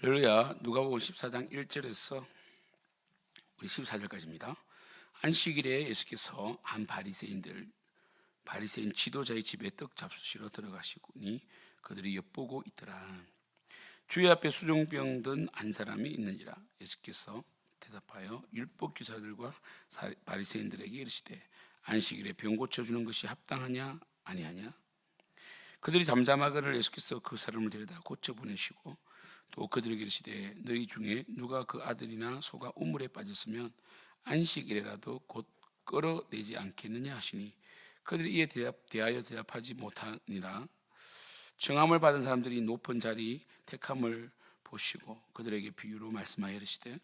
할렐루야. 누가복음 14장 1절에서 우리 14절까지입니다. 안식일에 예수께서 한 바리새인 지도자의 집에 떡 잡수시러 들어가시니 그들이 엿보고 있더라. 주의 앞에 수종병 든 한 사람이 있느니라. 예수께서 대답하여 율법 교사들과 바리새인들에게 이르시되 안식일에 병 고쳐주는 것이 합당하냐 아니하냐. 그들이 잠잠하거늘 예수께서 그 사람을 데려다 고쳐 보내시고 또 그들에게 이르시되 너희 중에 누가 그 아들이나 소가 우물에 빠졌으면 안식일에라도 곧 끌어내지 않겠느냐 하시니 그들이 이에 대하여 대답하지 못하니라. 청함을 받은 사람들이 높은 자리 택함을 보시고 그들에게 비유로 말씀하여 이르시되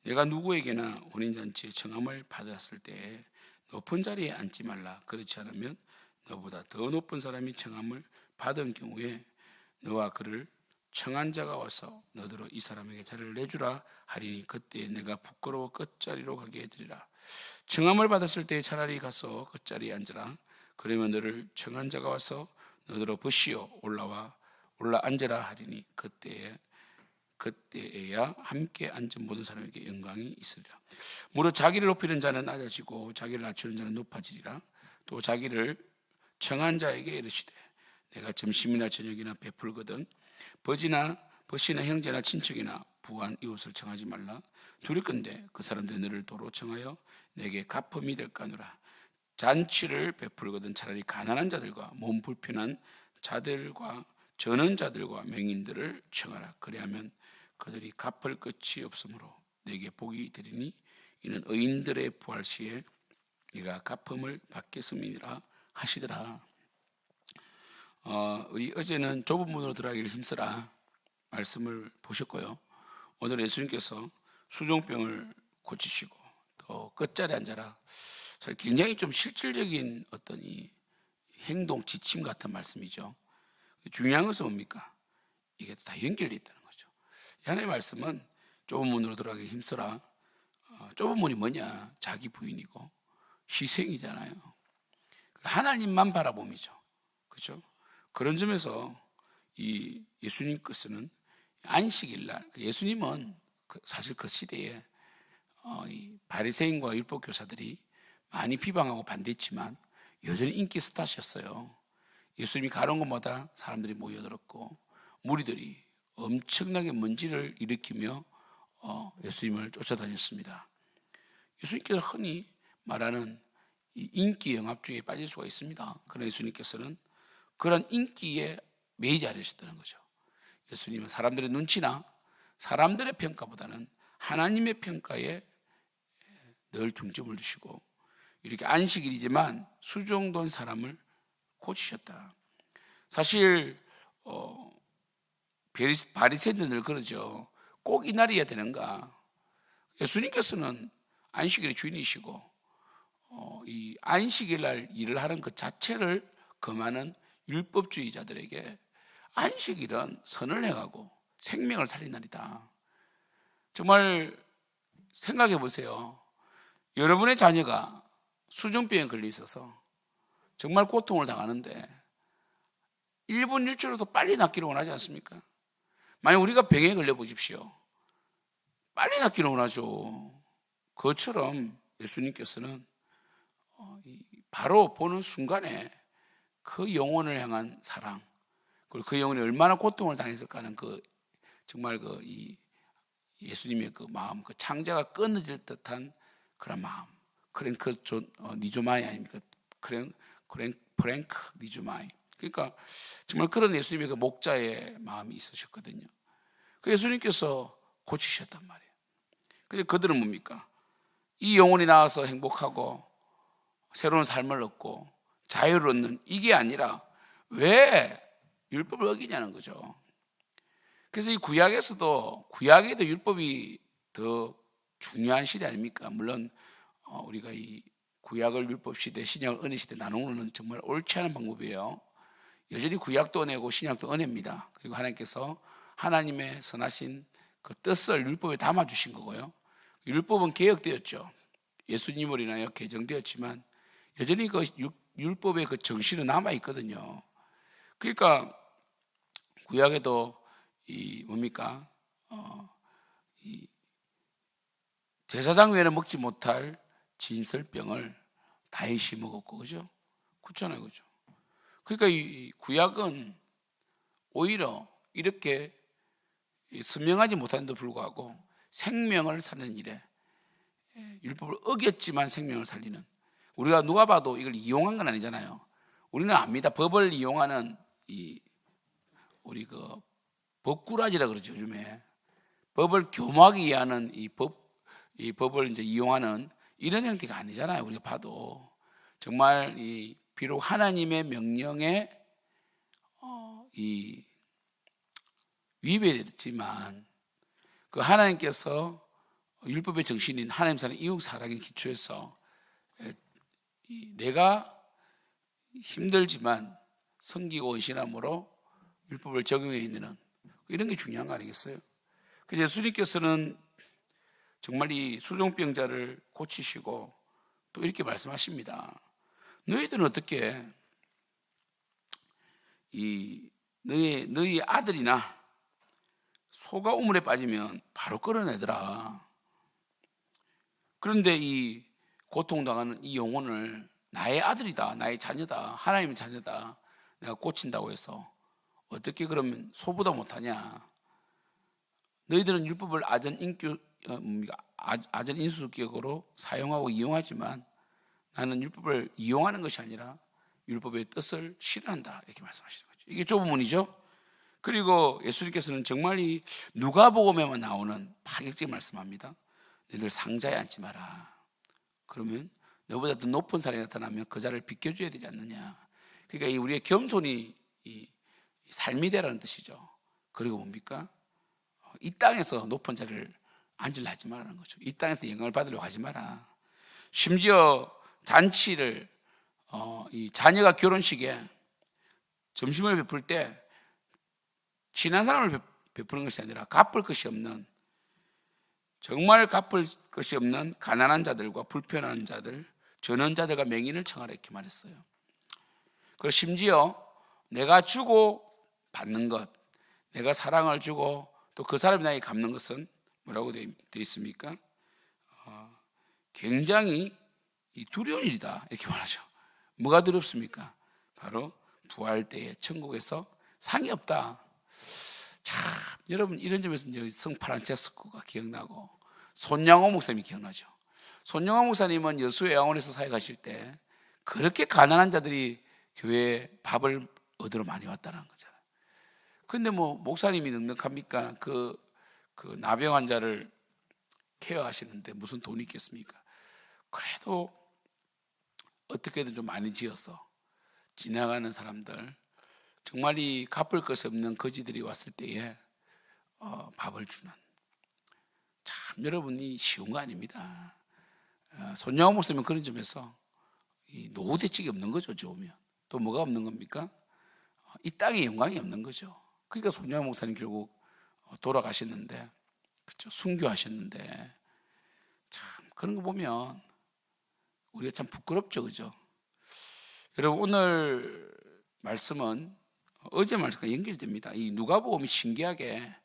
내가 누구에게나 혼인잔치에 청함을 받았을 때에 높은 자리에 앉지 말라. 그렇지 않으면 너보다 더 높은 사람이 청함을 받은 경우에 너와 그를 청한 자가 와서 너더러 이 사람에게 자리를 내주라 하리니 그때 내가 부끄러워 끝자리로 가게 해드리라. 청함을 받았을 때 차라리 가서 끝자리에 앉으라. 그러면 너를 청한 자가 와서 너더러 보시오 올라 앉으라 하리니 그때에야 함께 앉은 모든 사람에게 영광이 있으리라. 무릇 자기를 높이는 자는 낮아지고 자기를 낮추는 자는 높아지리라. 또 자기를 청한 자에게 이르시되 내가 점심이나 저녁이나 베풀거든 벗이나 형제나 친척이나 부한 이웃을 청하지 말라. 두렵건대 그 사람들이 너를 도로 청하여 내게 갚음이 될까노라. 잔치를 베풀거든 차라리 가난한 자들과 몸 불편한 자들과 저는 자들과 맹인들을 청하라. 그리하면 그들이 갚을 끝이 없으므로 내게 복이 되리니 이는 의인들의 부활 시에 네가 갚음을 받겠음이니라 하시더라. 우리 어제는 좁은 문으로 들어가기를 힘쓰라 말씀을 보셨고요. 오늘 예수님께서 수종병을 고치시고 또 끝자리에 앉아라. 굉장히 좀 실질적인 어떤 이 행동 지침 같은 말씀이죠. 중요한 것은 뭡니까? 이게 다 연결되어 있다는 거죠. 하나님의 말씀은 좁은 문으로 들어가기 힘쓰라. 좁은 문이 뭐냐? 자기 부인이고 희생이잖아요. 하나님만 바라봄이죠. 그렇죠? 그런 점에서 이 예수님께서는 안식일날 예수님은 사실 그 시대에 이 바리새인과 율법 교사들이 많이 비방하고 반대했지만 여전히 인기 스타셨어요. 예수님이 가는 곳마다 사람들이 모여들었고 무리들이 엄청나게 먼지를 일으키며 예수님을 쫓아다녔습니다. 예수님께서 흔히 말하는 이 인기 영합 중에 빠질 수가 있습니다. 그러나 예수님께서는 그런 인기에 매이지 않으셨다는 거죠. 예수님은 사람들의 눈치나 사람들의 평가보다는 하나님의 평가에 늘 중점을 두시고 이렇게 안식일이지만 수종된 사람을 고치셨다. 사실 바리새인들은 늘 그러죠. 꼭 이 날이어야 되는가? 예수님께서는 안식일의 주인이시고 이 안식일 날 일을 하는 그 자체를 금하는 율법주의자들에게 안식일은 선을 행하고 생명을 살린 날이다. 정말 생각해 보세요. 여러분의 자녀가 수종병에 걸려 있어서 정말 고통을 당하는데 1분 1초라도 빨리 낫기를 원하지 않습니까? 만약 우리가 병에 걸려 보십시오. 빨리 낫기를 원하죠. 그것처럼 예수님께서는 바로 보는 순간에 그 영혼을 향한 사랑, 그리고 그 영혼이 얼마나 고통을 당했을까 하는 정말 이 예수님의 그 마음, 그 창자가 끊어질 듯한 그런 마음. 니조마이 아닙니까? 프랭크 니조마이. 그러니까 정말 그런 예수님의 그 목자의 마음이 있으셨거든요. 그 예수님께서 고치셨단 말이에요. 근데 그들은 뭡니까? 이 영혼이 나와서 행복하고 새로운 삶을 얻고 자유를 얻는 이게 아니라 왜 율법을 어기냐는 거죠. 그래서 이 구약에도 율법이 더 중요한 시대 아닙니까? 물론 우리가 이 구약을 율법 시대, 신약을 은혜 시대 나누는 건 정말 옳지 않은 방법이에요. 여전히 구약도 은혜고 신약도 은혜입니다. 그리고 하나님께서 하나님의 선하신 그 뜻을 율법에 담아주신 거고요. 율법은 개혁되었죠. 예수님을 인하여 개정되었지만 여전히 그 율법의 그 정신은 남아있거든요. 그러니까 구약에도 이 뭡니까? 이 제사장 외에는 먹지 못할 진설병을 다윗이 먹었고, 그죠? 그렇잖아요, 그죠? 그러니까 이 구약은 오히려 이렇게 선명하지 못한데도 불구하고 생명을 살리는 일에, 율법을 어겼지만 생명을 살리는, 우리가 누가 봐도 이걸 이용한 건 아니잖아요. 우리는 압니다. 법을 이용하는 우리 그 법꾸라지라 그러죠, 요즘에. 법을 교모하기 위한 이 법을 이제 이용하는 이런 형태가 아니잖아요. 우리가 봐도 정말 비록 하나님의 명령에 위배됐지만 그 하나님께서 율법의 정신인 하나님 사랑 이웃 사랑의 기초에서 내가 힘들지만 섬기고 헌신함으로 율법을 적용해 있는 이런 게 중요한 거 아니겠어요? 그래서 예수님께서는 정말 이 수종병자를 고치시고 또 이렇게 말씀하십니다. 너희들은 어떻게 너희 아들이나 소가 우물에 빠지면 바로 끌어내더라. 그런데 이 고통당하는 이 영혼을 나의 아들이다, 나의 자녀다, 하나님의 자녀다, 내가 고친다고 해서 어떻게 그러면 소보다 못하냐? 너희들은 율법을 아전인수격으로 사용하고 이용하지만 나는 율법을 이용하는 것이 아니라 율법의 뜻을 실현한다, 이렇게 말씀하시는 거죠. 이게 좁은 문이죠. 그리고 예수님께서는 정말 이 누가복음에만 나오는 파격적인 말씀합니다. 너희들 상자에 앉지 마라. 그러면 너보다 더 높은 사람이 나타나면 그 자를 비켜줘야 되지 않느냐. 그러니까 이 우리의 겸손이 이 삶이 되라는 뜻이죠. 그리고 뭡니까? 이 땅에서 높은 자리를 앉으려 하지 말라는 거죠. 이 땅에서 영광을 받으려고 하지 마라. 심지어 잔치를 이 자녀가 결혼식에 점심을 베풀 때 친한 사람을 베푸는 것이 아니라 갚을 것이 없는, 정말 갚을 것이 없는 가난한 자들과 불편한 자들, 전원자들과 맹인을 청하라, 이렇게 말했어요. 그리고 심지어 내가 주고 받는 것, 내가 사랑을 주고 또 그 사람이 나에게 갚는 것은 뭐라고 되어 있습니까? 굉장히 두려운 일이다, 이렇게 말하죠. 뭐가 두렵습니까? 바로 부활 때에 천국에서 상이 없다. 참, 여러분 이런 점에서 이제 성 프란체스코가 기억나고 손양호 목사님이 기억나죠. 손양호 목사님은 여수의 양원에서 사역하실 때 그렇게 가난한 자들이 교회에 밥을 얻으러 많이 왔다는 거잖아요. 그런데 뭐 목사님이 넉넉합니까? 그 나병 환자를 케어하시는데 무슨 돈이 있겠습니까? 그래도 어떻게든 좀 많이 지어서 지나가는 사람들, 정말 이 갚을 것이 없는 거지들이 왔을 때에 밥을 주는, 참 여러분이 쉬운 거 아닙니다. 손양호 목사님은 그런 점에서 노후 대책이 없는 거죠. 좋으면 또 뭐가 없는 겁니까? 이 땅에 영광이 없는 거죠. 그러니까 손양호 목사님 결국 돌아가셨는데, 그렇죠? 순교하셨는데, 참 그런 거 보면 우리가 참 부끄럽죠, 그죠? 여러분 오늘 말씀은 어제 말씀과 연결됩니다. 이 누가복음이 신기하게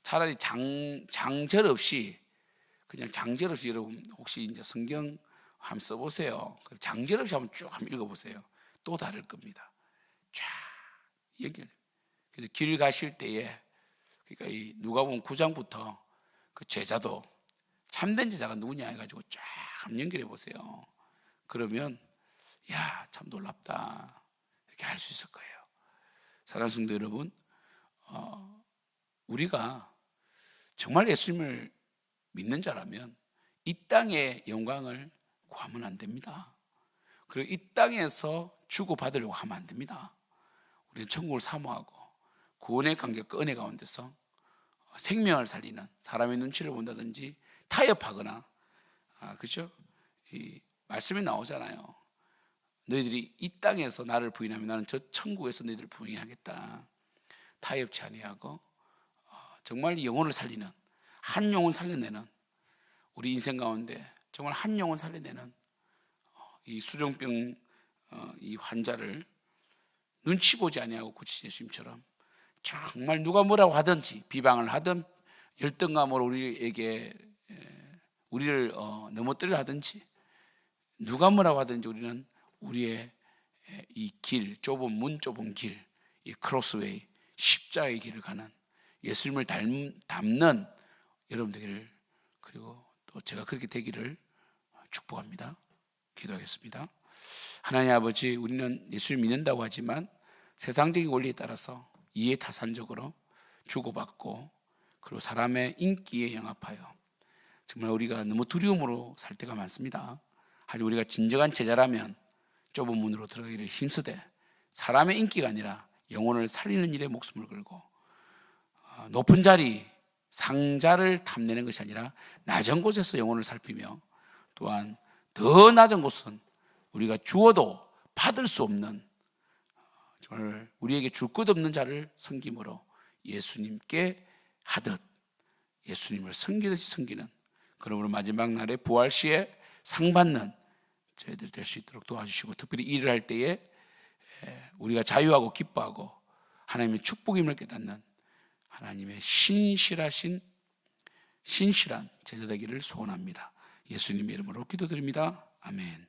차라리 장절 없이, 그냥 장절 없이, 여러분 혹시 이제 성경 한번 써보세요. 장절 없이 한번 쭉 한번 읽어보세요. 또 다를 겁니다. 쫙 연결. 그래서 길 가실 때에, 그러니까 이 누가복음 9장부터 그 제자도 참된 제자가 누구냐 해가지고 쫙 한번 연결해 보세요. 그러면 야, 참 놀랍다, 이렇게 할 수 있을 거예요. 사랑하는 성도 여러분, 우리가 정말 예수님을 믿는 자라면 이 땅의 영광을 구하면 안 됩니다. 그리고 이 땅에서 주고받으려고 하면 안 됩니다. 우리는 천국을 사모하고 구원의 관계과 은혜 가운데서 생명을 살리는, 사람의 눈치를 본다든지 타협하거나, 그렇죠? 이 말씀이 나오잖아요. 너희들이 이 땅에서 나를 부인하면 나는 저 천국에서 너희들을 부인하겠다. 타협치 아니하고 정말 영혼을 살리는, 한 영혼 살려내는, 우리 인생 가운데 정말 한 영혼 살려내는 이 수종병 이 환자를 눈치 보지 아니하고 고치신 예수님처럼 정말 누가 뭐라고 하든지, 비방을 하든 열등감으로 우리를 넘어뜨려 하든지 누가 뭐라고 하든지 우리는 우리의 이 길, 좁은 길, 이 크로스웨이, 십자가의 길을 가는 예수님을 닮는 여러분 되기를, 그리고 또 제가 그렇게 되기를 축복합니다. 기도하겠습니다. 하나님 아버지, 우리는 예수를 믿는다고 하지만 세상적인 원리에 따라서 이해타산적으로 주고받고 그리고 사람의 인기에 영합하여 정말 우리가 너무 두려움으로 살 때가 많습니다. 하지만 우리가 진정한 제자라면 좁은 문으로 들어가기를 힘쓰되 사람의 인기가 아니라 영혼을 살리는 일에 목숨을 걸고 높은 자리, 상자를 탐내는 것이 아니라 낮은 곳에서 영혼을 살피며 또한 더 낮은 곳은 우리가 주어도 받을 수 없는 정말 우리에게 줄 것 없는 자를 섬김으로 예수님께 하듯 예수님을 섬기듯이 섬기는, 그러므로 마지막 날에 부활 시에 상 받는 저희들 될 수 있도록 도와주시고, 특별히 일을 할 때에 우리가 자유하고 기뻐하고 하나님의 축복임을 깨닫는 하나님의 신실한 제자 되기를 소원합니다. 예수님의 이름으로 기도드립니다. 아멘.